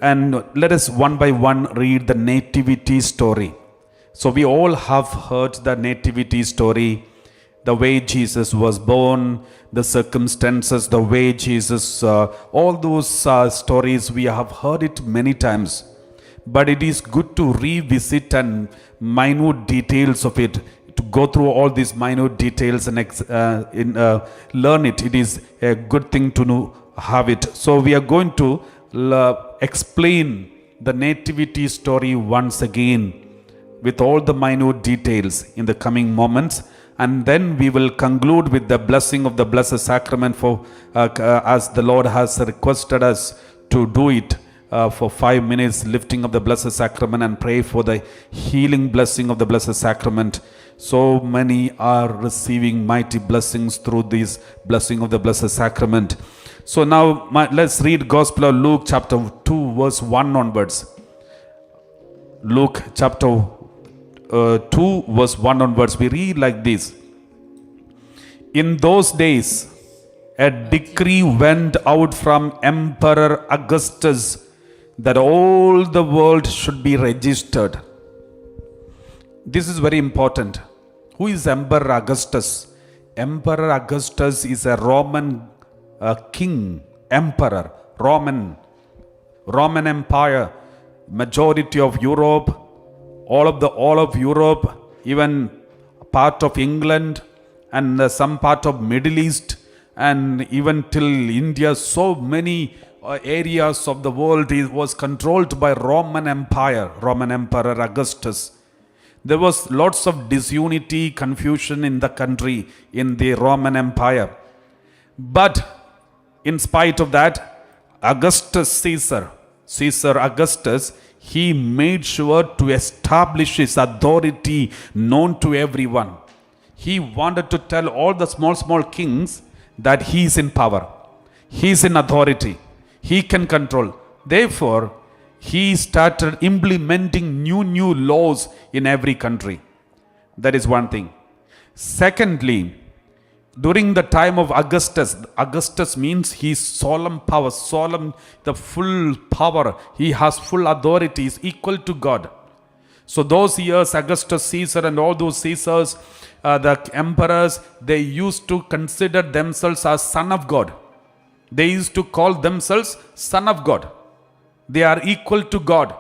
and let us one by one read the nativity story. So we all have heard the nativity story, the way Jesus was born, the circumstances, the way Jesus, all those stories, we have heard it many times. But it is good to revisit and minute details of it, to go through all these minute details and learn it. It is a good thing to know, have it. So we are going to explain the nativity story once again with all the minute details in the coming moments, and then we will conclude with the blessing of the Blessed Sacrament, for as the Lord has requested us to do it, for 5 minutes, lifting of the Blessed Sacrament, and pray for the healing blessing of the Blessed Sacrament. So many are receiving mighty blessings through this blessing of the Blessed Sacrament. So now let's read Gospel of Luke chapter 2 verse 1 onwards. Luke chapter 2 verse 1 onwards, we read like this. In those days, a decree went out from Emperor Augustus that all the world should be registered. This is very important. Who is Emperor Augustus? Emperor Augustus is a Roman king, emperor, Roman Empire, majority of Europe, all of Europe, even part of England and some part of Middle East, and even till India. So many areas of the world was controlled by Roman Empire, Roman Emperor Augustus. There was lots of disunity, confusion in the country, in the Roman Empire. But in spite of that, Caesar Augustus, he made sure to establish his authority known to everyone. He wanted to tell all the small kings that he is in power, he is in authority, he can control. Therefore, he started implementing new laws in every country. That is one thing. Secondly, during the time of Augustus means his solemn power, the full power, he has full authority, is equal to God. So those years, Augustus Caesar and all those Caesars, the emperors, they used to consider themselves as son of God. They used to call themselves son of God. They are equal to God.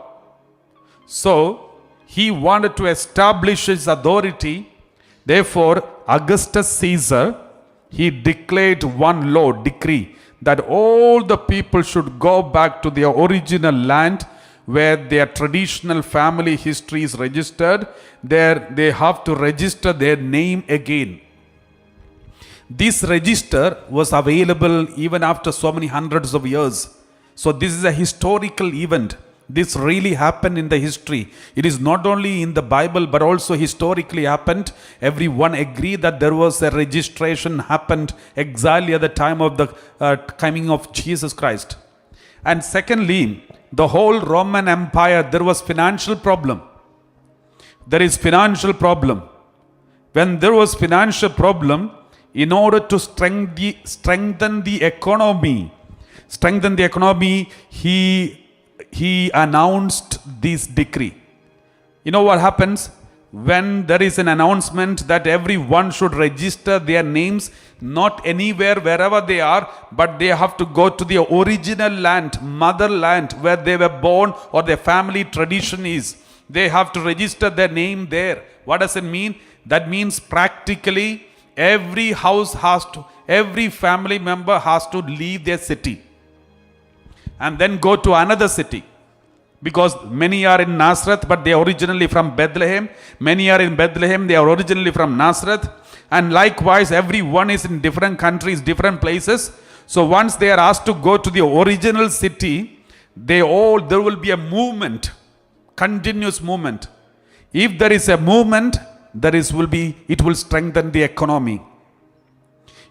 So he wanted to establish his authority. Therefore, Augustus Caesar, he declared one law, decree, that all the people should go back to their original land where their traditional family history is registered. There they have to register their name again. This register was available even after so many hundreds of years. So this is a historical event. This really happened in the history. It is not only in the Bible but also historically happened. Everyone agreed that there was a registration happened exactly at the time of the coming of Jesus Christ. And secondly, the whole Roman Empire, there was financial problem. There is financial problem. When there was financial problem, in order to strengthen the economy, he announced this decree. You know what happens when there is an announcement that everyone should register their names, not anywhere, wherever they are, but they have to go to the original land, motherland, where they were born or their family tradition is. They have to register their name there. What does it mean? That means practically every family member has to leave their city and then go to another city. Because many are in Nazareth, but they are originally from Bethlehem. Many are in Bethlehem, they are originally from Nazareth. And likewise, everyone is in different countries, different places. So once they are asked to go to the original city, there will be a movement, continuous movement. If there is a movement, it will strengthen the economy.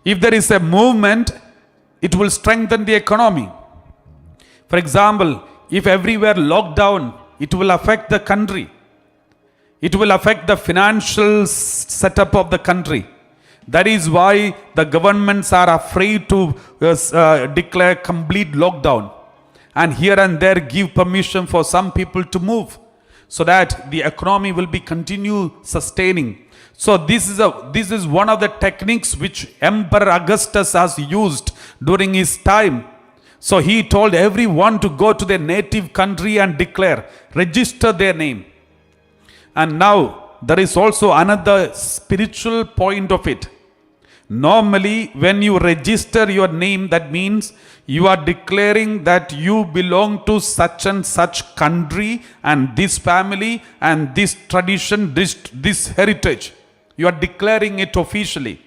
If there is a movement, it will strengthen the economy. For example, if everywhere locked down, it will affect the country. It will affect the financial setup of the country. That is why the governments are afraid to declare complete lockdown. and here and there give permission for some people to move, so that the economy will be continue sustaining. So this is one of the techniques which Emperor Augustus has used during his time. So he told everyone to go to their native country and declare, register their name. And now there is also another spiritual point of it. Normally, when you register your name, that means you are declaring that you belong to such and such country and this family and this tradition, this heritage. You are declaring it officially.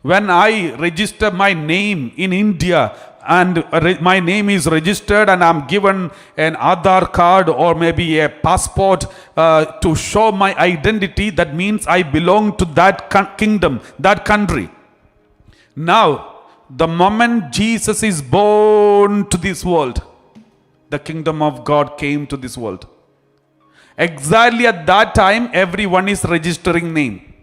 When I register my name in India and my name is registered and I'm given an Aadhaar card or maybe a passport to show my identity, that means I belong to that kingdom, that country. Now, the moment Jesus is born to this world, the kingdom of God came to this world. Exactly at that time, everyone is registering name.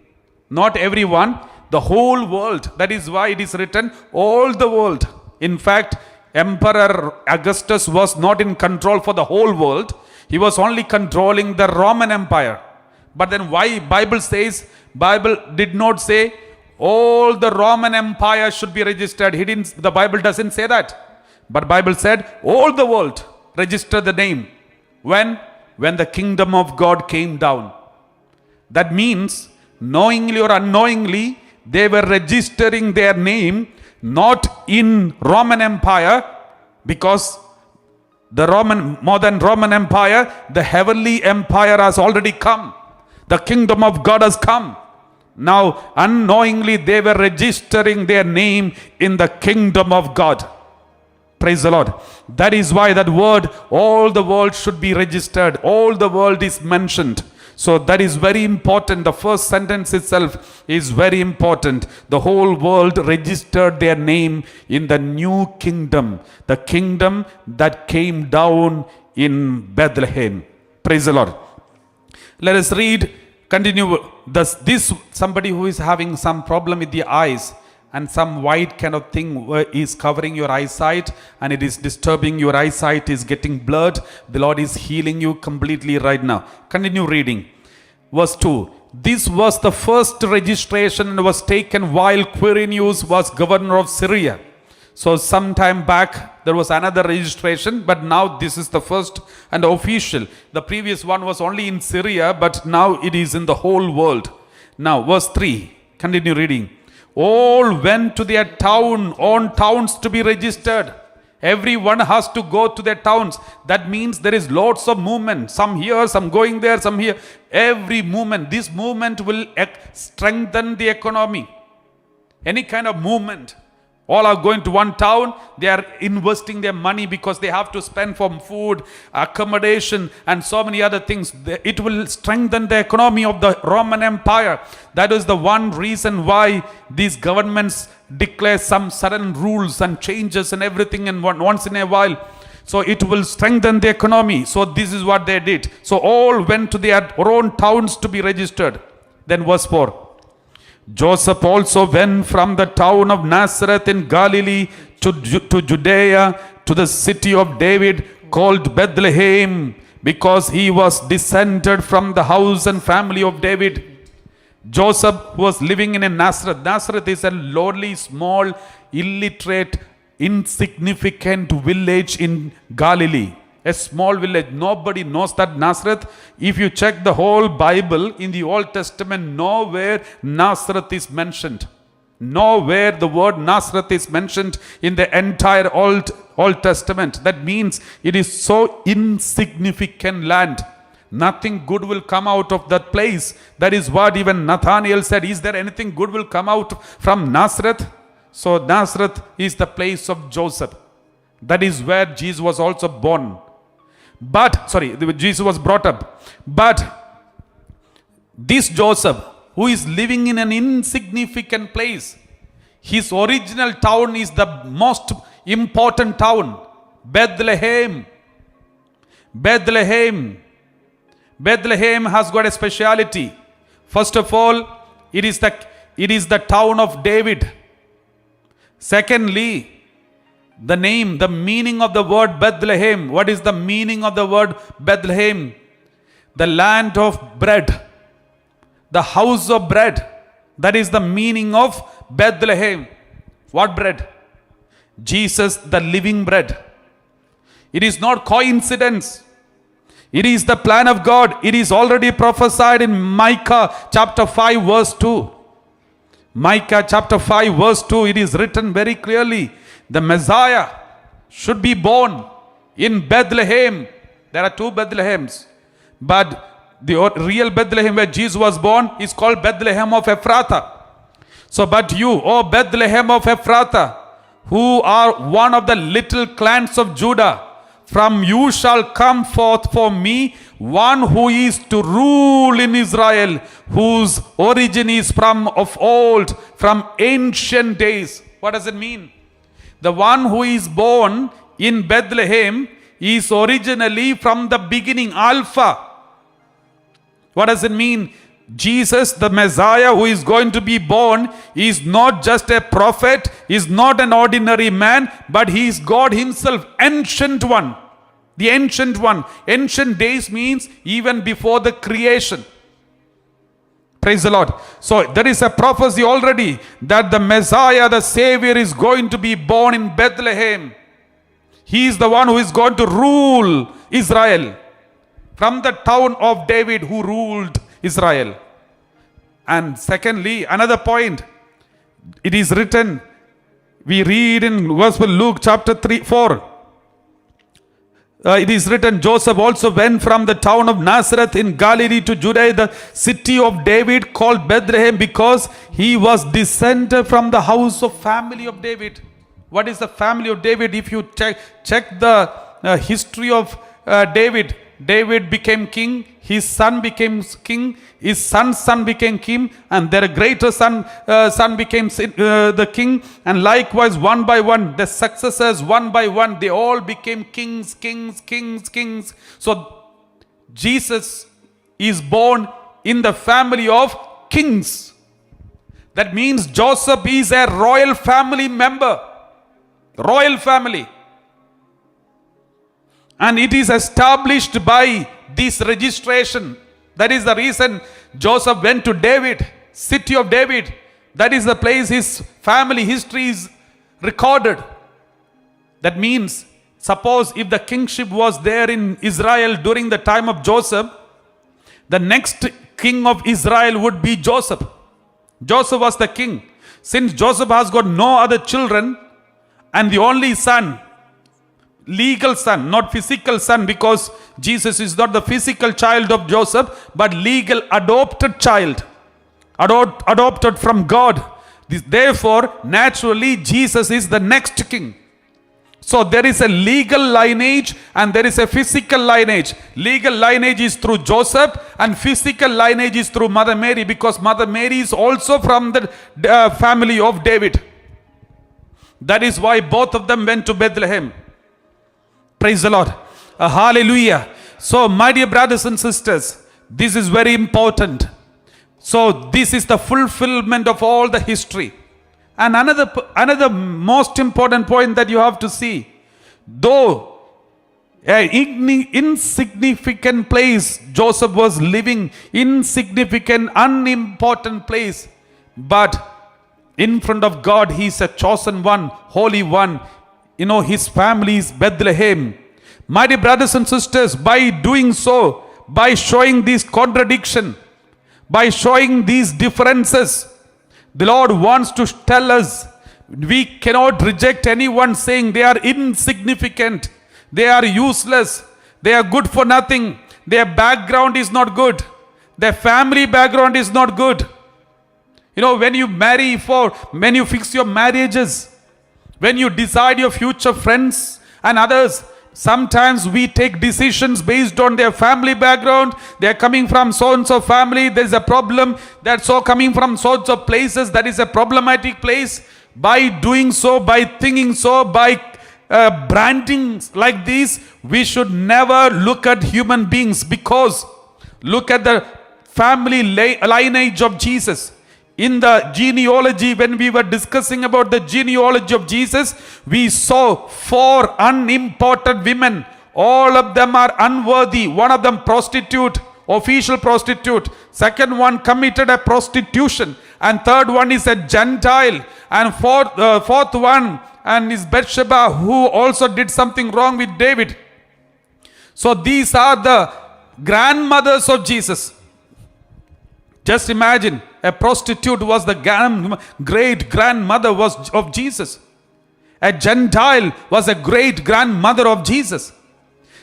Not everyone, the whole world. That is why it is written, all the world. In fact, Emperor Augustus was not in control for the whole world. He was only controlling the Roman Empire. But then why Bible did not say all the Roman Empire should be registered. The Bible doesn't say that. But Bible said all the world register the name. When the kingdom of God came down. That means, knowingly or unknowingly, they were registering their name not in Roman Empire, because more than Roman Empire, the heavenly empire has already come. The kingdom of God has come. Now, unknowingly, they were registering their name in the kingdom of God. Praise the Lord. That is why that word, all the world should be registered. All the world is mentioned. So that is very important. The first sentence itself is very important. The whole world registered their name in the new kingdom. The kingdom that came down in Bethlehem. Praise the Lord. Let us continue. This somebody who is having some problem with the eyes, and some white kind of thing is covering your eyesight and it is disturbing your eyesight, is getting blurred. The Lord is healing you completely right now. Continue reading. Verse 2. This was the first registration and was taken while Quirinius was governor of Syria. So some time back there was another registration, but now this is the first and official. The previous one was only in Syria, but now it is in the whole world. Now verse 3. Continue reading. All went to their towns to be registered. Everyone has to go to their towns. That means there is lots of movement. Some here, some going there, some here. Every movement. This movement will strengthen the economy. Any kind of movement. All are going to one town. They are investing their money because they have to spend for food, accommodation, and so many other things. It will strengthen the economy of the Roman Empire. That is the one reason why these governments declare some sudden rules and changes and everything and once in a while. So it will strengthen the economy. So this is what they did. So all went to their own towns to be registered. Then verse 4. Joseph also went from the town of Nazareth in Galilee to Judea, to the city of David called Bethlehem, because he was descended from the house and family of David. Joseph was living in Nazareth. Nazareth is a lowly, small, illiterate, insignificant village in Galilee. A small village. Nobody knows that Nazareth. If you check the whole Bible in the Old Testament, nowhere Nazareth is mentioned. Nowhere the word Nazareth is mentioned in the entire Old Testament. That means it is so insignificant land. Nothing good will come out of that place. That is what even Nathanael said. Is there anything good will come out from Nazareth? So Nazareth is the place of Joseph. That is where Jesus was also born. Jesus was brought up. But this Joseph, who is living in an insignificant place, his original town is the most important town, Bethlehem. Bethlehem has got a speciality. First of all, it is the town of David. Secondly, The name, the meaning of the word Bethlehem. What is the meaning of the word Bethlehem? The land of bread. The house of bread. That is the meaning of Bethlehem. What bread? Jesus, the living bread. It is not coincidence. It is the plan of God. It is already prophesied in Micah chapter 5 verse 2. Micah chapter 5 verse 2, it is written very clearly. The Messiah should be born in Bethlehem. There are two Bethlehems. But the real Bethlehem where Jesus was born is called Bethlehem of Ephrathah. So, but you, O Bethlehem of Ephrathah, who are one of the little clans of Judah, from you shall come forth for me one who is to rule in Israel, whose origin is from of old, from ancient days. What does it mean? The one who is born in Bethlehem is originally from the beginning, Alpha. What does it mean? Jesus, the Messiah who is going to be born, is not just a prophet, is not an ordinary man, but he is God himself, ancient one. The ancient one. Ancient days means even before the creation. Praise the Lord. So there is a prophecy already that the Messiah, the Savior, is going to be born in Bethlehem. He is the one who is going to rule Israel. From the town of David who ruled Israel. And secondly, another point, it is written, we read in Gospel Luke chapter 4. It is written, Joseph also went from the town of Nazareth in Galilee to Judea, the city of David called Bethlehem, because he was descended from the house of family of David. What is the family of David? If you check the history of David, David became king, his son became king, his son's son became king, and their greater son became the king, and likewise one by one, the successors one by one, they all became kings. So Jesus is born in the family of kings. That means Joseph is a royal family member. Royal family. And it is established by this registration. That is the reason Joseph went to David, city of David. That is the place his family history is recorded. That means, suppose if the kingship was there in Israel during the time of Joseph, the next king of Israel would be Joseph. Joseph was the king. Since Joseph has got no other children, and the only son, legal son, not physical son, because Jesus is not the physical child of Joseph, but legal adopted child, adopted from God. Therefore, naturally, Jesus is the next king. So there is a legal lineage and there is a physical lineage. Legal lineage is through Joseph and physical lineage is through Mother Mary, because Mother Mary is also from the family of David. That is why both of them went to Bethlehem. Praise the Lord. Hallelujah. So my dear brothers and sisters, this is very important. So this is the fulfillment of all the history. And another most important point that you have to see, though an insignificant place Joseph was living, insignificant, unimportant place, but in front of God he is a chosen one, holy one. You know, his family is Bethlehem. My dear brothers and sisters, by doing so, by showing this contradiction, by showing these differences, the Lord wants to tell us we cannot reject anyone saying they are insignificant, they are useless, they are good for nothing, their background is not good, their family background is not good. You know, when you when you fix your marriages, when you decide your future friends and others, sometimes we take decisions based on their family background. They are coming from so-and-so family. There is a problem. They are so coming from so-and-so places. That is a problematic place. By doing so, by thinking so, by branding like this, we should never look at human beings, because look at the family lineage of Jesus. In the genealogy, when we were discussing about the genealogy of Jesus, we saw 4 unimportant women. All of them are unworthy. One of them prostitute, official prostitute. Second one committed a prostitution. And third one is a Gentile. And fourth one and is Bathsheba, who also did something wrong with David. So these are the grandmothers of Jesus. Just imagine, a prostitute was the great grandmother of Jesus. A Gentile was a great grandmother of Jesus.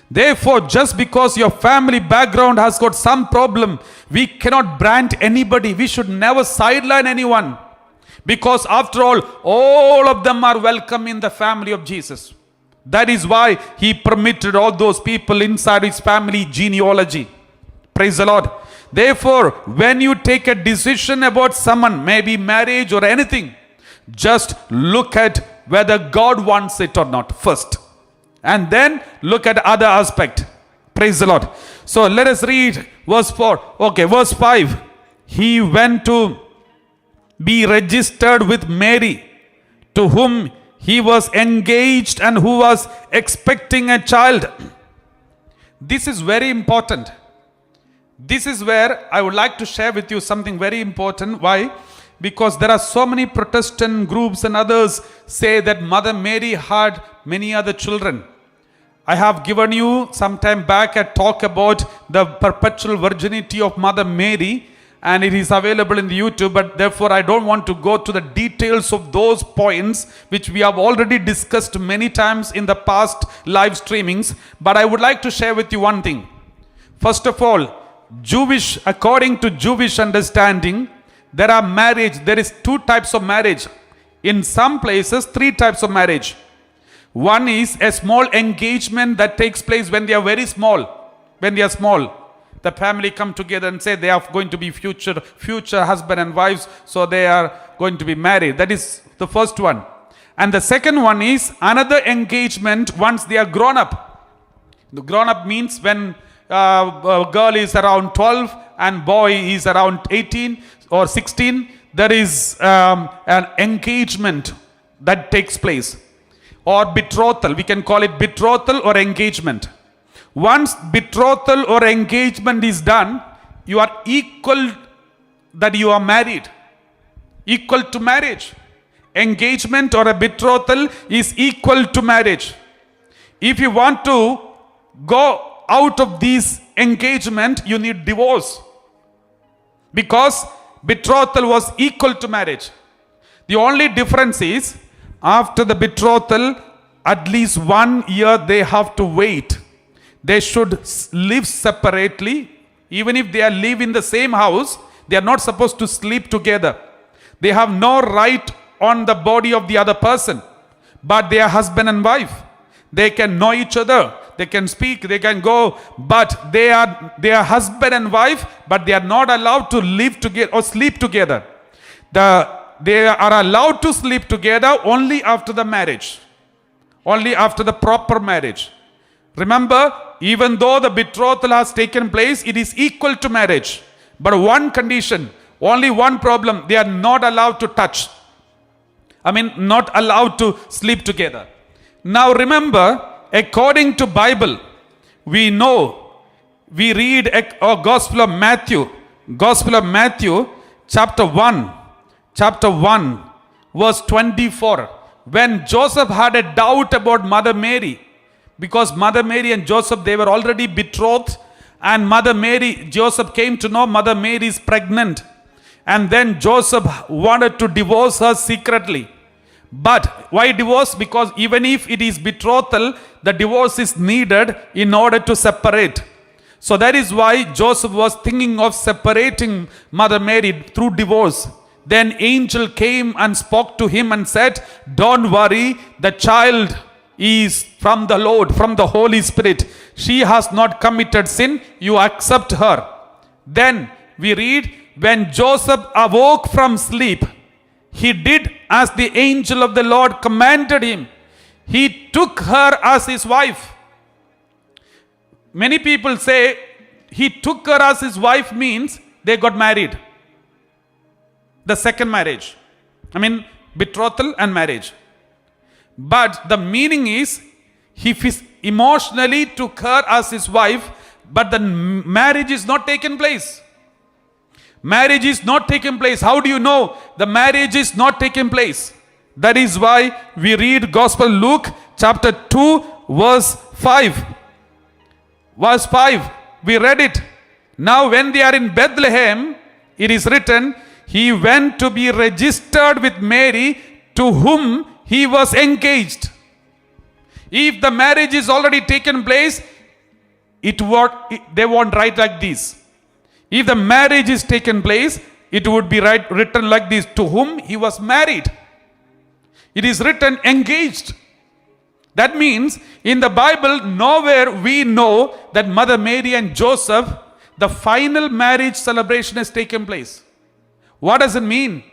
Therefore, just because your family background has got some problem, we cannot brand anybody. We should never sideline anyone. Because after all of them are welcome in the family of Jesus. That is why he permitted all those people inside his family genealogy. Praise the Lord. Therefore, when you take a decision about someone, maybe marriage or anything, just look at whether God wants it or not first. And then look at other aspect. Praise the Lord. So let us read verse 4. Okay, verse 5. He went to be registered with Mary, to whom he was engaged and who was expecting a child. This is very important. This is where I would like to share with you something very important. Why? Because there are so many Protestant groups and others say that Mother Mary had many other children. I have given you some time back a talk about the perpetual virginity of Mother Mary, and it is available in the YouTube, but therefore I don't want to go to the details of those points which we have already discussed many times in the past live streamings. But I would like to share with you one thing. First of all, according to Jewish understanding, there is 2 types of marriage. In some places, 3 types of marriage. One is a small engagement that takes place when they are very small. When they are small, the family come together and say they are going to be future husband and wives, so they are going to be married. That is the first one. And the second one is another engagement once they are grown up. The grown up means when a girl is around 12 and boy is around 18 or 16, there is an engagement that takes place, or betrothal. We can call it betrothal or engagement. Once betrothal or engagement is done, you are equal, that you are married, equal to marriage. Engagement or a betrothal is equal to marriage. If you want to go out of this engagement, you need divorce, because betrothal was equal to marriage. The only difference is, after the betrothal, at least 1 year they have to wait. They should live separately. Even if they live in the same house, they are not supposed to sleep together. They have no right on the body of the other person, but they are husband and wife. They can know each other, they can speak, they can go, but they are husband and wife, but they are not allowed to live together or sleep together. They are allowed to sleep together only after the marriage, only after the proper marriage. Remember, even though the betrothal has taken place, it is equal to marriage. But one condition, only one problem: they are not allowed to touch. Not allowed to sleep together. Now remember, according to Bible, we read a Gospel of Matthew, chapter 1, verse 24. When Joseph had a doubt about Mother Mary, because Mother Mary and Joseph, they were already betrothed, and Joseph came to know Mother Mary is pregnant, and then Joseph wanted to divorce her secretly. But why divorce? Because even if it is betrothal, the divorce is needed in order to separate. So that is why Joseph was thinking of separating Mother Mary through divorce. Then angel came and spoke to him and said, "Don't worry, the child is from the Lord, from the Holy Spirit. She has not committed sin. You accept her." Then we read, when Joseph awoke from sleep, he did as the angel of the Lord commanded him. He took her as his wife. Many people say he took her as his wife means they got married. the second marriage. I mean, betrothal and marriage. But the meaning is, he emotionally took her as his wife, but the marriage is not taken place. Marriage is not taken place. How do you know the marriage is not taken place? That is why we read Gospel Luke chapter 2 verse 5. Verse 5, we read it. Now when they are in Bethlehem, it is written, he went to be registered with Mary, to whom he was engaged. If the marriage is already taken place, they won't write like this. If the marriage is taken place, it would be written like this, to whom he was married. It is written engaged. That means in the Bible, nowhere we know that Mother Mary and Joseph, the final marriage celebration has taken place. What does it mean?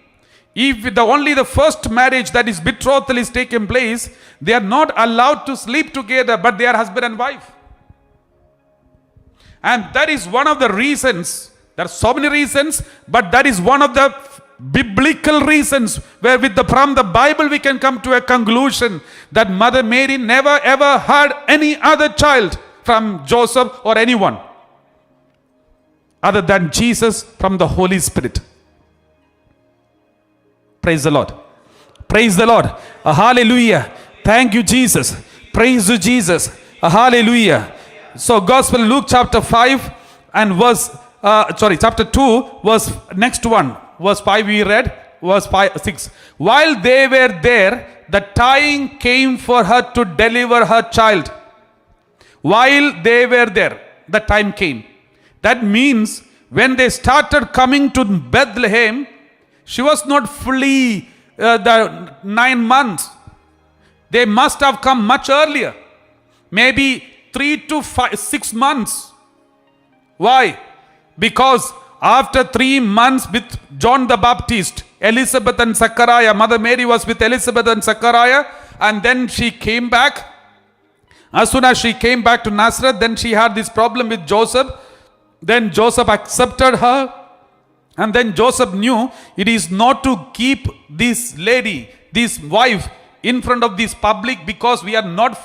If only the first marriage, that is betrothal, is taken place, they are not allowed to sleep together, but they are husband and wife. And that is one of the reasons. There are so many reasons, but that is one of the biblical reasons where from the Bible we can come to a conclusion that Mother Mary never ever had any other child from Joseph or anyone other than Jesus from the Holy Spirit. Praise the Lord. Praise the Lord. Hallelujah. Thank you, Jesus. Praise you, Jesus. Hallelujah. So Gospel Luke chapter 5 and chapter 2 verse next one. Verse 5 we read. Verse 6. While they were there, the time came for her to deliver her child. While they were there, the time came. That means when they started coming to Bethlehem, she was not fully the 9 months. They must have come much earlier. Maybe 3 to 6 months. Why? Because after 3 months with John the Baptist, Elizabeth and Zechariah, Mother Mary was with Elizabeth and Zechariah, and then she came back. As soon as she came back to Nazareth, then she had this problem with Joseph. Then Joseph accepted her. And then Joseph knew it is not to keep this lady, this wife, in front of this public, because we are not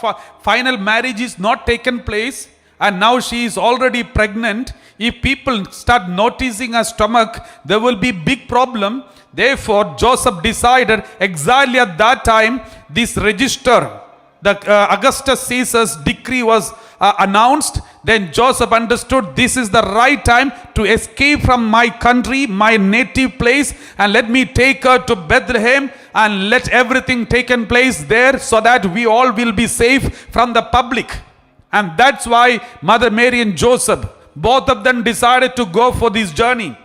final marriage is not taken place, and now she is already pregnant. If people start noticing her stomach, there will be big problem. Therefore Joseph decided exactly at that time, this register, the Augustus Caesar's decree was announced. Then Joseph understood this is the right time to escape from my country, my native place, and let me take her to Bethlehem and let everything taken place there, so that we all will be safe from the public. And that's why Mother Mary and Joseph, both of them decided to go for this journey.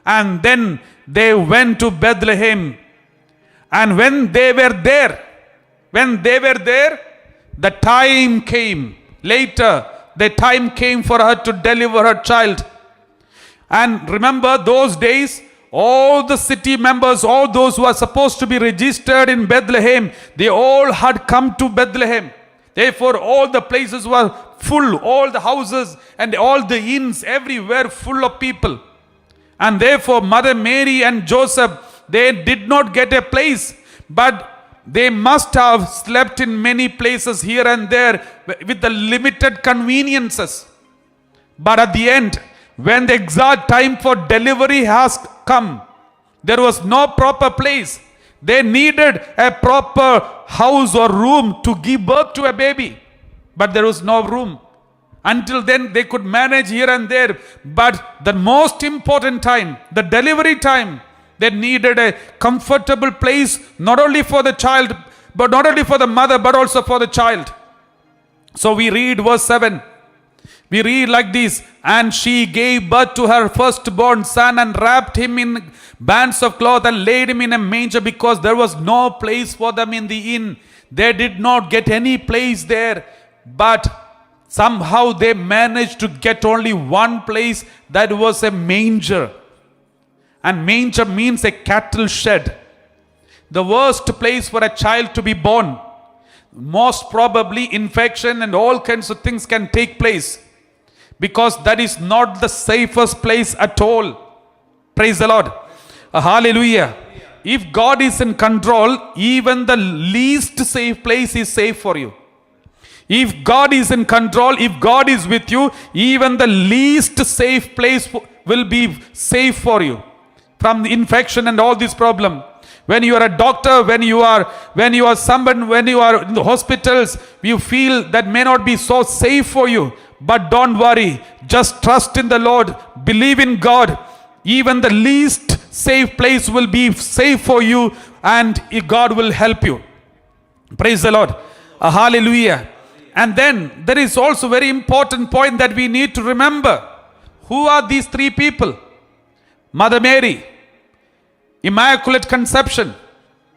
And then they went to Bethlehem. And when they were there, the time came. Later, the time came for her to deliver her child. And remember those days, all the city members, all those who are supposed to be registered in Bethlehem, they all had come to Bethlehem. Therefore, all the places were full, all the houses and all the inns, everywhere full of people. And therefore, Mother Mary and Joseph, they did not get a place, but they must have slept in many places here and there with the limited conveniences. But at the end, when the exact time for delivery has come, there was no proper place. They needed a proper house or room to give birth to a baby. But there was no room. Until then, they could manage here and there. But the most important time, the delivery time, they needed a comfortable place, not only for the child, but not only for the mother, but also for the child. So we read verse 7. We read like this: and she gave birth to her firstborn son and wrapped him in bands of cloth and laid him in a manger, because there was no place for them in the inn. They did not get any place there, but somehow they managed to get only one place, that was a manger. And manger means a cattle shed. The worst place for a child to be born. Most probably infection and all kinds of things can take place, because that is not the safest place at all. Praise the Lord. Hallelujah. If God is in control, even the least safe place is safe for you. If God is in control, if God is with you, even the least safe place will be safe for you from the infection and all this problem. When you are a doctor, when you are someone, when you are in the hospitals, you feel that may not be so safe for you. But don't worry. Just trust in the Lord. Believe in God. Even the least safe place will be safe for you, and God will help you. Praise the Lord. Hallelujah. And then there is also very important point that we need to remember. Who are these three people? Mother Mary, Immaculate Conception,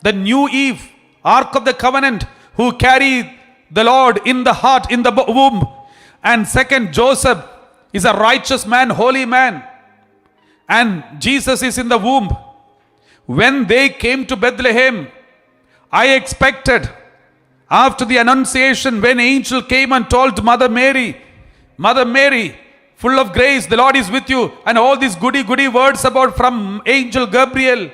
the new Eve, Ark of the Covenant, who carried the Lord in the heart, in the womb. And second, Joseph is a righteous man, holy man. And Jesus is in the womb. When they came to Bethlehem, I expected, after the Annunciation, when angel came and told Mother Mary, full of grace, the Lord is with you, and all these goody words about from angel Gabriel,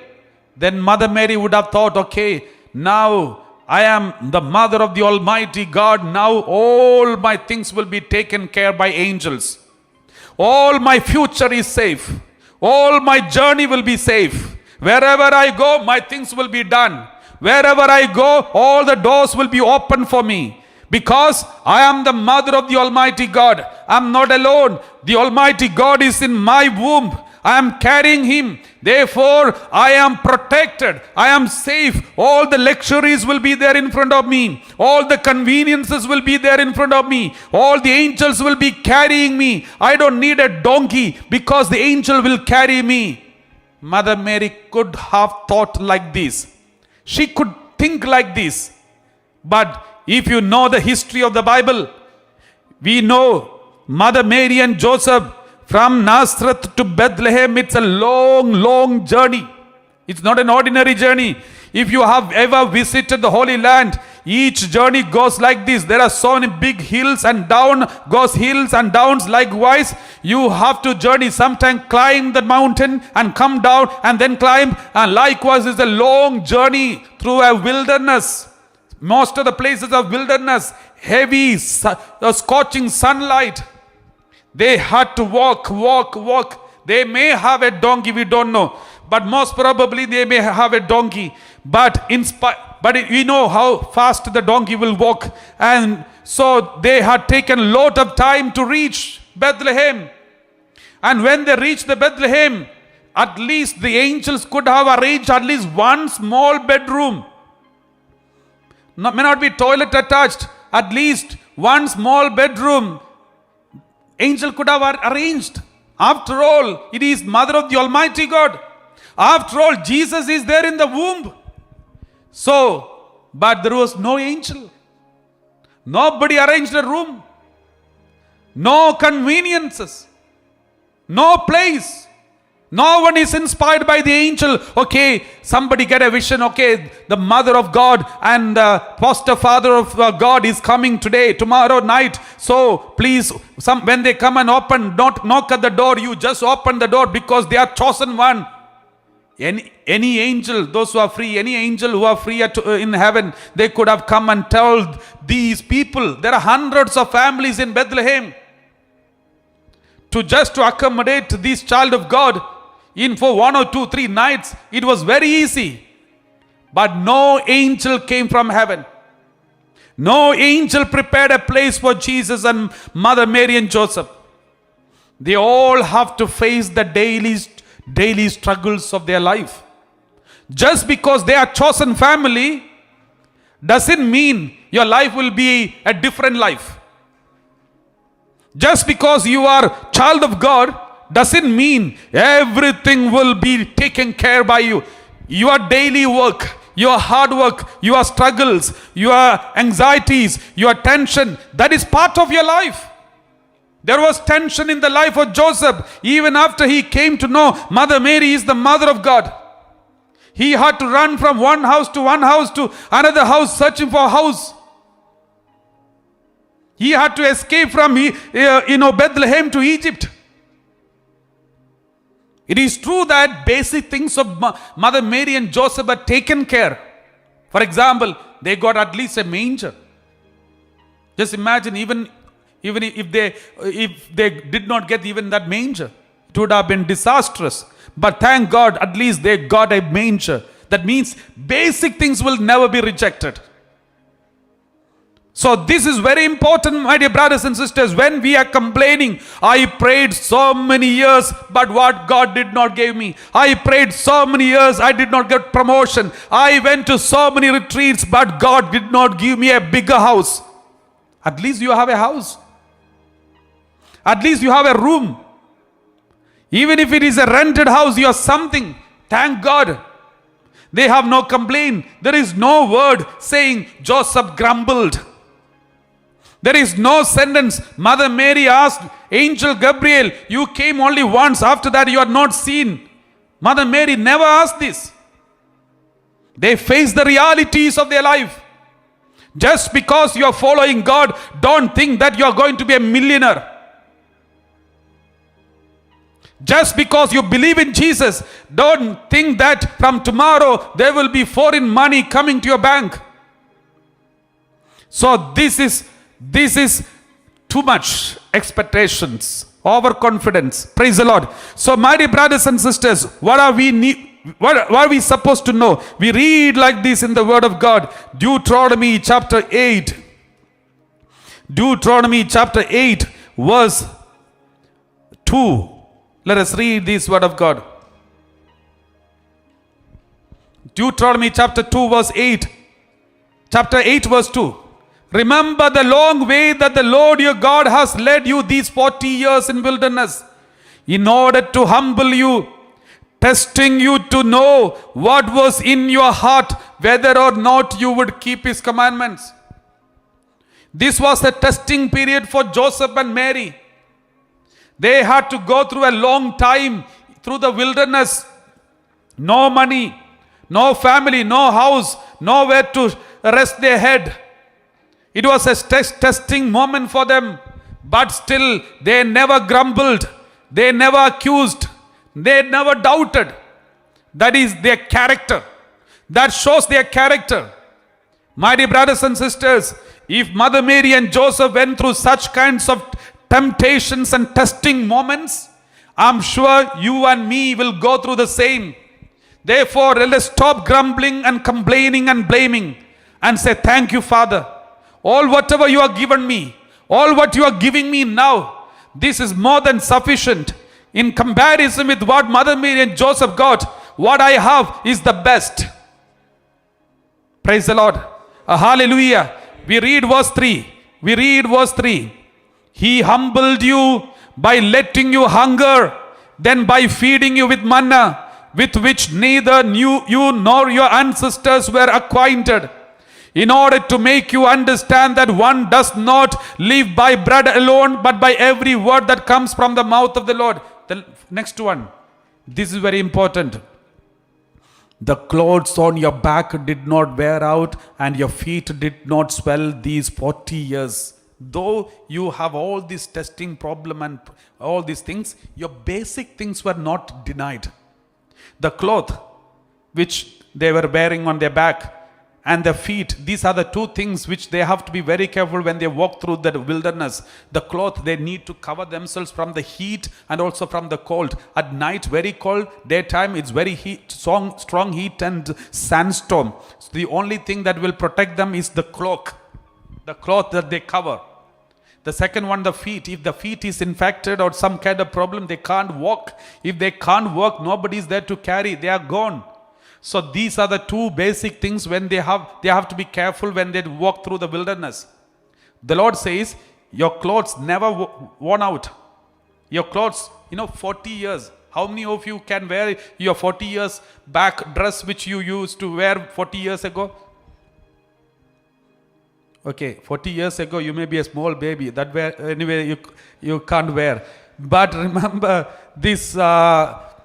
then Mother Mary would have thought, okay, now I am the mother of the Almighty God. Now all my things will be taken care by angels. All my future is safe. All my journey will be safe. Wherever I go, my things will be done. Wherever I go, all the doors will be open for me. Because I am the mother of the Almighty God. I am not alone. The Almighty God is in my womb. I am carrying Him. Therefore, I am protected. I am safe. All the luxuries will be there in front of me. All the conveniences will be there in front of me. All the angels will be carrying me. I don't need a donkey because the angel will carry me. Mother Mary could have thought like this. She could think like this. But if you know the history of the Bible, we know Mother Mary and Joseph, from Nazareth to Bethlehem, it's a long journey. It's not an ordinary journey. If you have ever visited the Holy Land, each journey goes like this. There are so many big hills and down goes hills and downs. Likewise, you have to journey. Sometimes climb the mountain and come down and then climb. And likewise, it's a long journey through a wilderness. Most of the places are wilderness, heavy, scorching sunlight. They had to walk. They may have a donkey, we don't know. But most probably they may have a donkey. But we know how fast the donkey will walk. And so they had taken a lot of time to reach Bethlehem. And when they reached the Bethlehem, at least the angels could have arranged at least one small bedroom. May not be toilet attached. At least one small bedroom angel could have arranged. After all, it is mother of the Almighty God. After all, Jesus is there in the womb. So, but there was no angel. Nobody arranged a room. No conveniences. No place. No one is inspired by the angel. Okay, somebody get a vision. Okay, the mother of God and the foster father of God is coming today, tomorrow night. So please, when they come and open, not knock at the door. You just open the door because they are chosen one. Any angel, those who are free, any angel who are free in heaven, they could have come and told these people. There are hundreds of families in Bethlehem. To accommodate this child of God for 1 or 2, 3 nights, it was very easy. But no angel came from heaven. No angel prepared a place for Jesus and Mother Mary and Joseph. They all have to face the daily struggles of their life. Just because they are chosen family doesn't mean your life will be a different life. Just because you are child of God doesn't mean everything will be taken care by you. Your daily work, your hard work, your struggles, your anxieties, your tension, that is part of your life. There was tension in the life of Joseph even after he came to know Mother Mary is the mother of God. He had to run from one house to another house searching for a house. He had to escape from Bethlehem to Egypt. It is true that basic things of Mother Mary and Joseph are taken care. For example, they got at least a manger. Just imagine, even if they did not get even that manger, it would have been disastrous. But thank God, at least they got a manger. That means basic things will never be rejected. So this is very important, my dear brothers and sisters. When we are complaining, I prayed so many years, but what God did not give me. I prayed so many years, I did not get promotion. I went to so many retreats, but God did not give me a bigger house. At least you have a house. At least you have a room. Even if it is a rented house, you have something. Thank God. They have no complaint. There is no word saying Joseph grumbled. There is no sentence. Mother Mary asked Angel Gabriel, you came only once, after that you are not seen. Mother Mary never asked this. They face the realities of their life. Just because you are following God, don't think that you are going to be a millionaire. Just because you believe in Jesus, don't think that from tomorrow there will be foreign money coming to your bank. So this is too much expectations, overconfidence. Praise the Lord. So my dear brothers and sisters, what are we supposed to know? We read like this in the word of God. Deuteronomy chapter 8. Deuteronomy chapter 8 verse 2. Let us read this word of God. Deuteronomy chapter 2 verse 8. Chapter 8 verse 2. Remember the long way that the Lord your God has led you these 40 years in wilderness, in order to humble you, testing you to know what was in your heart, whether or not you would keep his commandments. This was a testing period for Joseph and Mary. They had to go through a long time through the wilderness. No money, no family, no house, nowhere to rest their head. It was a testing moment for them, but still they never grumbled, they never accused, they never doubted. That is their character. That shows their character. My dear brothers and sisters, if Mother Mary and Joseph went through such kinds of temptations and testing moments, I'm sure you and me will go through the same. Therefore, let us stop grumbling and complaining and blaming and say, thank you, Father. All whatever you are given me, all what you are giving me now, this is more than sufficient. In comparison with what Mother Mary and Joseph got, what I have is the best. Praise the Lord. Hallelujah. We read verse 3. We read verse 3. He humbled you by letting you hunger, then by feeding you with manna, with which neither you nor your ancestors were acquainted, in order to make you understand that one does not live by bread alone, but by every word that comes from the mouth of the Lord. The next one. This is very important. The clothes on your back did not wear out, and your feet did not swell these 40 years. Though you have all this testing problem and all these things, your basic things were not denied. The cloth which they were wearing on their back and their feet, these are the two things which they have to be very careful when they walk through the wilderness. The cloth, they need to cover themselves from the heat and also from the cold. At night, very cold. Daytime, it's very strong heat and sandstorm. So the only thing that will protect them is the cloak, the cloth that they cover. The second one, the feet. If the feet is infected or some kind of problem, they can't walk. If they can't walk, nobody is there to carry. They are gone. So these are the two basic things when they have to be careful when they walk through the wilderness. The Lord says, your clothes never worn out. Your clothes, 40 years. How many of you can wear your 40 years back dress which you used to wear 40 years ago? Okay, 40 years ago you may be a small baby. That anyway you can't wear. But remember this.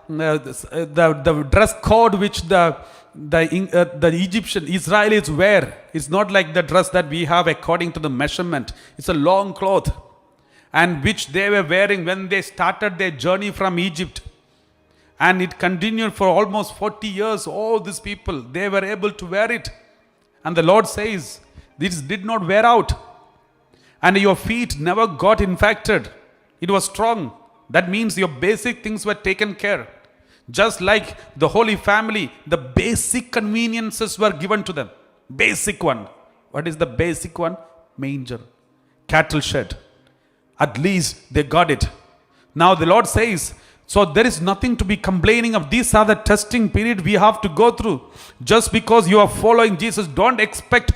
The dress code which the Egyptian Israelites wear is not like the dress that we have according to the measurement. It's a long cloth, and which they were wearing when they started their journey from Egypt. And it continued for almost 40 years. All these people, they were able to wear it. And the Lord says, this did not wear out. And your feet never got infected. It was strong. That means your basic things were taken care. Just like the Holy Family, the basic conveniences were given to them. Basic one. What is the basic one? Manger. Cattle shed. At least they got it. Now the Lord says, so there is nothing to be complaining of. These are the testing period we have to go through. Just because you are following Jesus, don't expect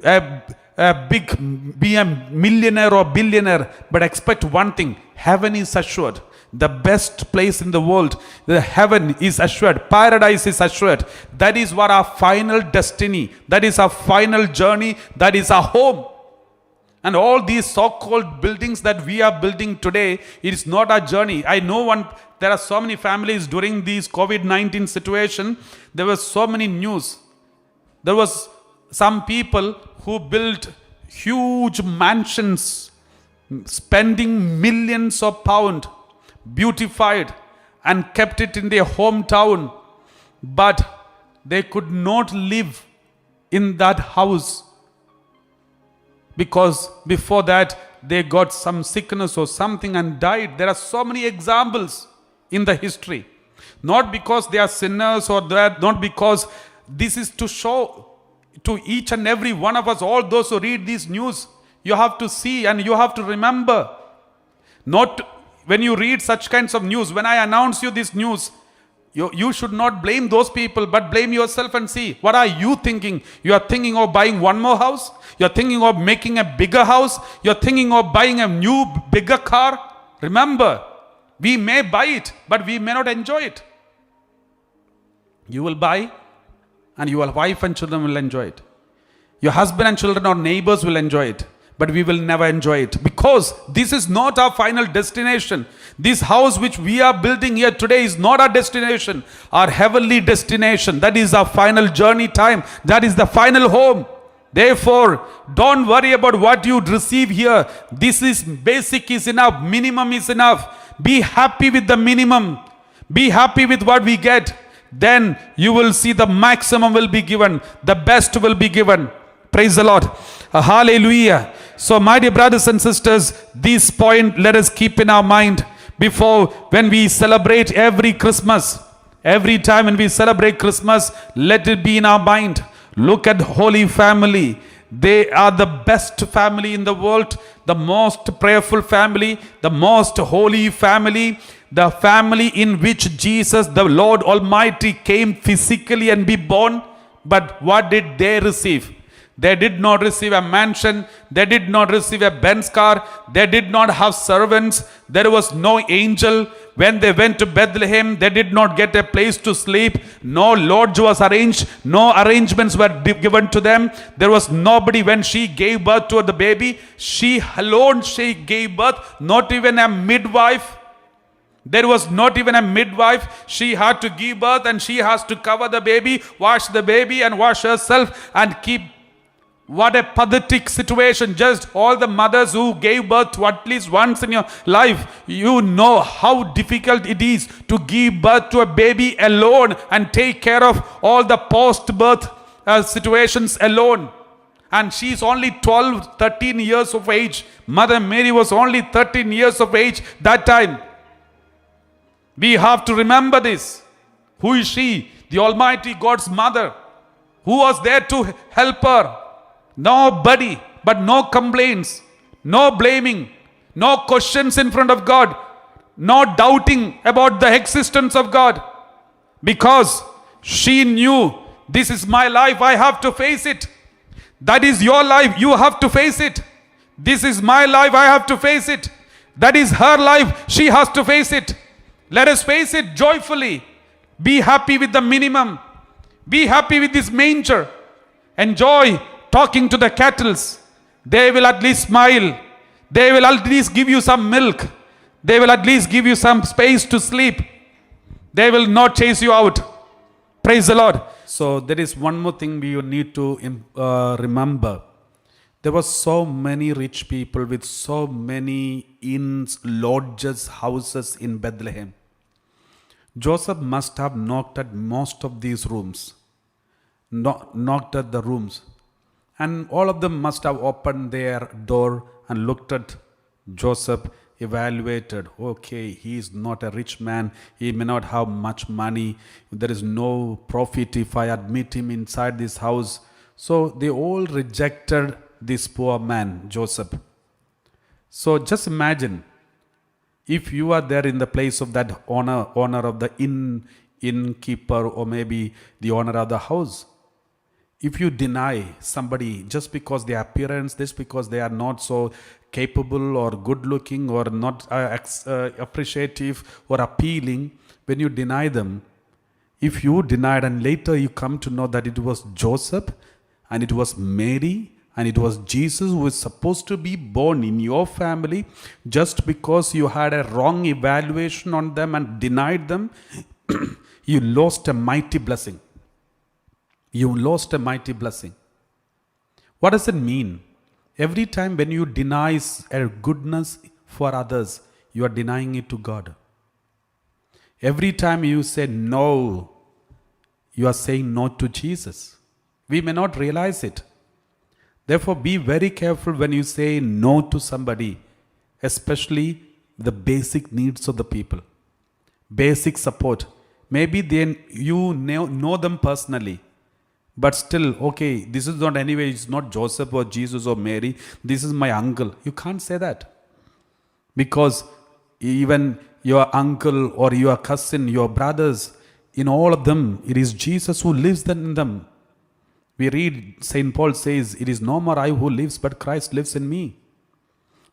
be a millionaire or billionaire, but expect one thing: heaven is assured. The best place in the world, the heaven is assured, paradise is assured. That is what our final destiny, that is our final journey, that is our home. And all these so-called buildings that we are building today, it is not our journey. I know there are so many families during this COVID-19 situation, there was so many news. There was some people who built huge mansions, spending millions of pounds, beautified and kept it in their hometown. But they could not live in that house, because before that they got some sickness or something and died. There are so many examples in the history. Not because they are sinners or not because this is to show to each and every one of us, all those who read these news, you have to see and you have to remember. Not when you read such kinds of news, when I announce you this news, you should not blame those people, but blame yourself and see, what are you thinking? You are thinking of buying one more house? You are thinking of making a bigger house? You are thinking of buying a new, bigger car? Remember, we may buy it, but we may not enjoy it. You will buy, and your wife and children will enjoy it. Your husband and children or neighbors will enjoy it, but we will never enjoy it, because this is not our final destination. This house which we are building here today is not our destination, our heavenly destination. That is our final journey time. That is the final home. Therefore, don't worry about what you receive here. This is basic is enough. Minimum is enough. Be happy with the minimum. Be happy with what we get. Then you will see the maximum will be given. The best will be given. Praise the Lord. Hallelujah. So my dear brothers and sisters, this point let us keep in our mind before when we celebrate every Christmas. Every time when we celebrate Christmas, let it be in our mind. Look at Holy Family. They are the best family in the world, the most prayerful family, the most holy family, the family in which Jesus, the Lord Almighty, came physically and be born. But what did they receive? They did not receive a mansion. They did not receive a Benz car. They did not have servants. There was no angel. When they went to Bethlehem, they did not get a place to sleep. No lodge was arranged. No arrangements were given to them. There was nobody when she gave birth to the baby. She alone, she gave birth. Not even a midwife. There was not even a midwife. She had to give birth and she has to cover the baby, wash the baby and wash herself and keep. What a pathetic situation. Just all the mothers who gave birth to at least once in your life, you know how difficult it is to give birth to a baby alone and take care of all the post-birth situations alone. And she's only 12, 13 years of age. Mother Mary was only 13 years of age that time. We have to remember this. Who is she? The Almighty God's mother. Who was there to help her? Nobody, but no complaints, no blaming, no questions in front of God, no doubting about the existence of God, because she knew, this is my life, I have to face it. That is your life, you have to face it. This is my life, I have to face it. That is her life, she has to face it. Let us face it joyfully. Be happy with the minimum. Be happy with this manger. Enjoy talking to the cattle. They will at least smile. They will at least give you some milk. They will at least give you some space to sleep. They will not chase you out. Praise the Lord. So there is one more thing we need to remember. There were so many rich people with so many inns, lodges, houses in Bethlehem. Joseph must have knocked at most of these rooms, knocked at the rooms, and all of them must have opened their door and looked at Joseph, evaluated. Okay, he is not a rich man, he may not have much money, there is no profit if I admit him inside this house. So they all rejected this poor man, Joseph. So just imagine if you are there in the place of that owner of the innkeeper, or maybe the owner of the house. If you deny somebody just because their appearance, just because they are not so capable or good looking or not appreciative or appealing, when you deny them, if you denied and later you come to know that it was Joseph and it was Mary and it was Jesus who was supposed to be born in your family, just because you had a wrong evaluation on them and denied them, you lost a mighty blessing. You lost a mighty blessing. What does it mean? Every time when you deny a goodness for others, you are denying it to God. Every time you say no, you are saying no to Jesus. We may not realize it. Therefore, be very careful when you say no to somebody, especially the basic needs of the people, basic support. Maybe then you know them personally, but still, okay, this is not anyway, it's not Joseph or Jesus or Mary, this is my uncle. You can't say that. Because even your uncle or your cousin, your brothers, in all of them, it is Jesus who lives in them. We read, St. Paul says, it is no more I who lives, but Christ lives in me.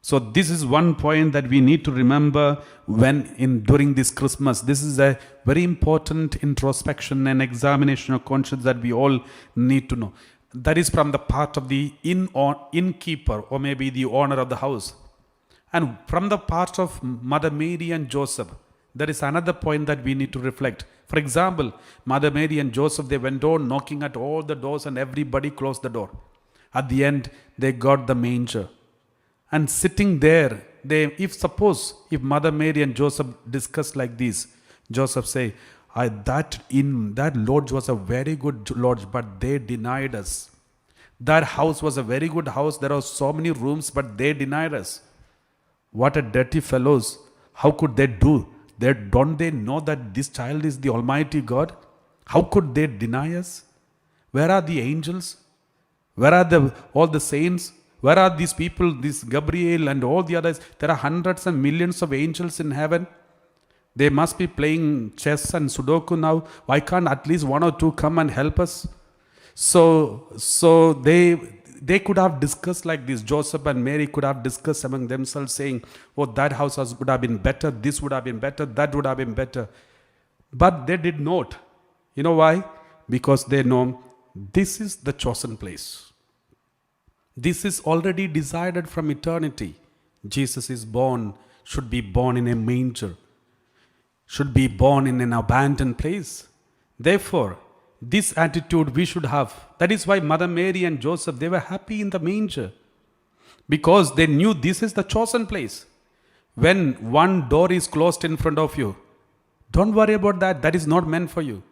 So this is one point that we need to remember during this Christmas. This is a very important introspection and examination of conscience that we all need to know. That is from the part of the innkeeper or maybe the owner of the house. And from the part of Mother Mary and Joseph, there is another point that we need to reflect. For example, Mother Mary and Joseph, they went on knocking at all the doors and everybody closed the door. At the end, they got the manger. And sitting there, if Mother Mary and Joseph discuss like this, Joseph say, that lodge was a very good lodge, but they denied us. That house was a very good house. There are so many rooms, but they denied us. What a dirty fellows. How could they do? Don't they know that this child is the Almighty God? How could they deny us? Where are the angels? Where are all the saints? Where are these people, this Gabriel and all the others? There are hundreds and millions of angels in heaven. They must be playing chess and Sudoku now. Why can't at least one or two come and help us? So they could have discussed like this. Joseph and Mary could have discussed among themselves saying, oh, that house would have been better, this would have been better, that would have been better. But they did not. You know why? Because they know this is the chosen place. This is already decided from eternity. Jesus is born, should be born in a manger, should be born in an abandoned place. Therefore, this attitude we should have. That is why Mother Mary and Joseph, they were happy in the manger. Because they knew this is the chosen place. When one door is closed in front of you, don't worry about that. That is not meant for you.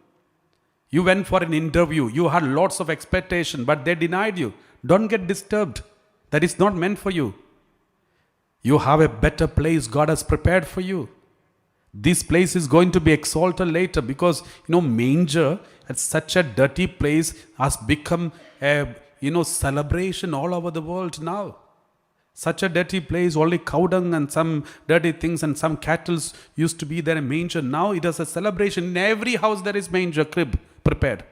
You went for an interview. You had lots of expectation, but they denied you. Don't get disturbed. That is not meant for you. You have a better place God has prepared for you. This place is going to be exalted later because, manger at such a dirty place has become a, celebration all over the world now. Such a dirty place, only cow dung and some dirty things and some cattle used to be there in manger. Now it is a celebration. In every house there is manger crib prepared.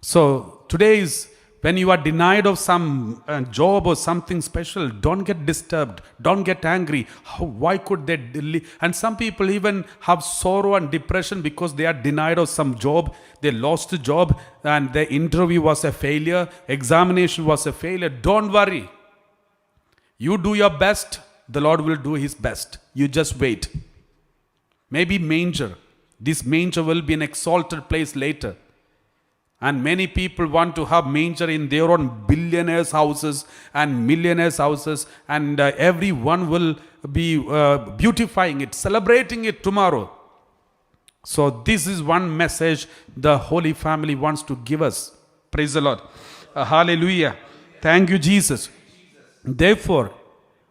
So today is when you are denied of some job or something special, don't get disturbed. Don't get angry. Why could they delay? And some people even have sorrow and depression because they are denied of some job. They lost a job and the interview was a failure. Examination was a failure. Don't worry. You do your best. The Lord will do His best. You just wait. Maybe manger. This manger will be an exalted place later. And many people want to have manger in their own billionaires' houses and millionaires' houses, and everyone will be beautifying it, celebrating it tomorrow. So this is one message the Holy Family wants to give us. Praise the Lord. Hallelujah. Thank you, Jesus. Therefore,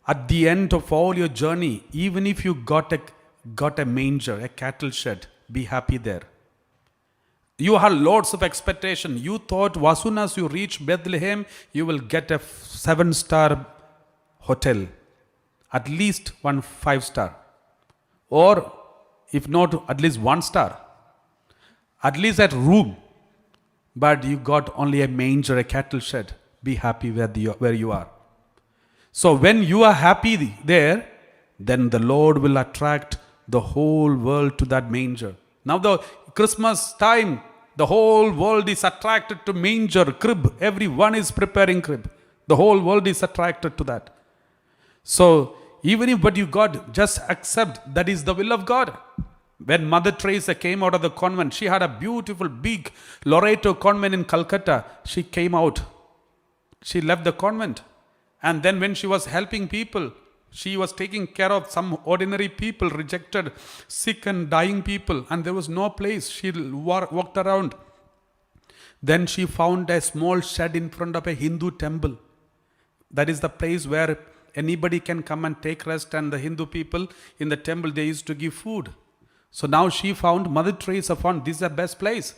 at the end of all your journey, even if you got a manger, a cattle shed, be happy there. You had lots of expectation. You thought as soon as you reach Bethlehem, you will get a 7-star hotel, at least 1 5-star, or if not, at least 1 star, at least a room. But you got only a manger, a cattle shed. Be happy where you are. So when you are happy there, then the Lord will attract the whole world to that manger. Now the Christmas time, the whole world is attracted to manger, crib. Everyone is preparing crib. The whole world is attracted to that. So even if what you got, just accept that is the will of God. When Mother Teresa came out of the convent, she had a beautiful big Loreto convent in Calcutta. She came out. She left the convent. And then when she was helping people, she was taking care of some ordinary people, rejected, sick and dying people. And there was no place. She walked around. Then she found a small shed in front of a Hindu temple. That is the place where anybody can come and take rest. And the Hindu people in the temple, they used to give food. So now she found, Mother Teresa found, this is the best place.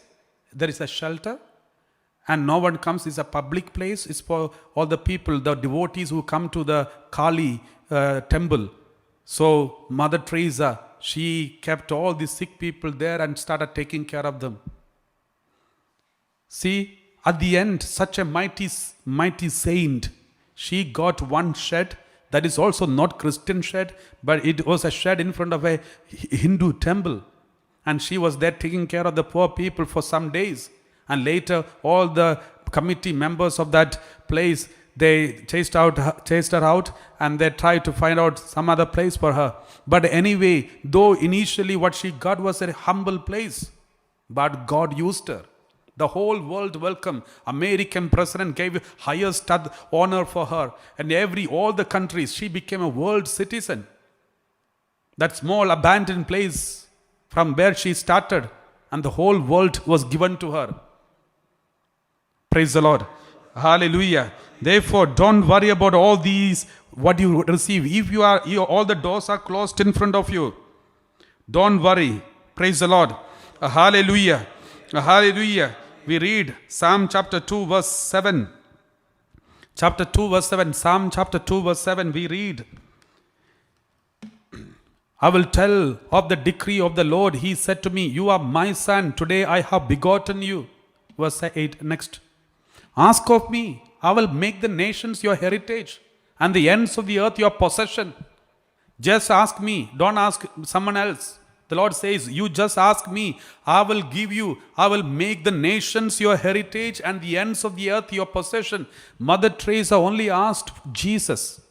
There is a shelter. And no one comes. It's a public place. It's for all the people, the devotees who come to the Kali temple. So Mother Teresa, she kept all these sick people there and started taking care of them. See, at the end, such a mighty saint, she got one shed that is also not Christian shed, but it was a shed in front of a Hindu temple. And she was there taking care of the poor people for some days. And later, all the committee members of that place, they chased her out, and they tried to find out some other place for her. But anyway, though initially what she got was a humble place, but God used her. The whole world welcome. American president gave highest honor for her. And all the countries, she became a world citizen. That small abandoned place from where she started, and the whole world was given to her. Praise the Lord. Hallelujah. Therefore, don't worry about all these, what you receive. If all the doors are closed in front of you, don't worry. Praise the Lord. Hallelujah. Hallelujah. We read Psalm chapter 2 verse 7. Chapter 2 verse 7. Psalm chapter 2 verse 7 we read. I will tell of the decree of the Lord. He said to me, you are my son. Today I have begotten you. Verse 8 next. Ask of me. I will make the nations your heritage and the ends of the earth your possession. Just ask me. Don't ask someone else. The Lord says, you just ask me. I will give you. I will make the nations your heritage and the ends of the earth your possession. Mother Teresa only asked Jesus.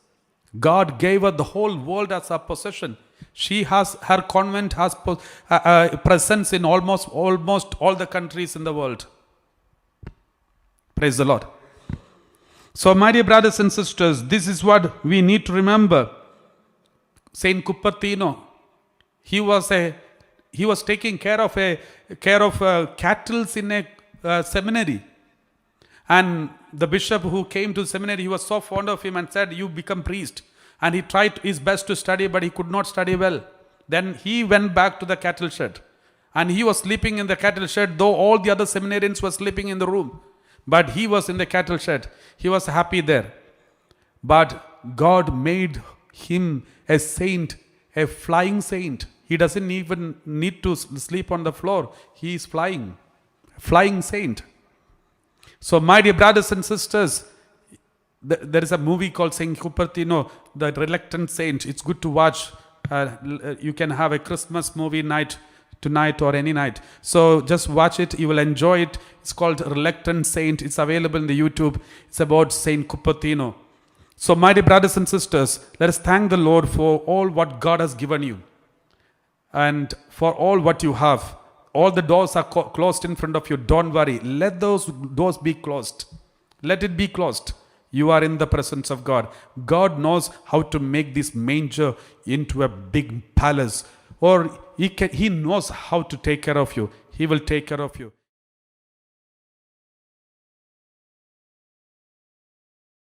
God gave her the whole world as her possession. Her convent has presence in almost all the countries in the world. Praise the Lord. So my dear brothers and sisters, this is what we need to remember. Saint Cupertino, he was taking care of cattle in a seminary. And the bishop who came to the seminary, he was so fond of him and said, you become priest. And he tried his best to study, but he could not study well. Then he went back to the cattle shed. And he was sleeping in the cattle shed, though all the other seminarians were sleeping in the room. But he was in the cattle shed. He was happy there. But God made him a saint, a flying saint. He doesn't even need to sleep on the floor. He is flying. Flying saint. So my dear brothers and sisters, there is a movie called Saint Cupertino, The Reluctant Saint. It's good to watch. You can have a Christmas movie night tonight or any night. So just watch it. You will enjoy it. It's called Reluctant Saint. It's available in the YouTube. It's about Saint Cupertino. So my dear brothers and sisters, let us thank the Lord for all what God has given you. And for all what you have. All the doors are closed in front of you. Don't worry. Let those doors be closed. Let it be closed. You are in the presence of God. God knows how to make this manger into a big palace or he knows how to take care of you. He will take care of you.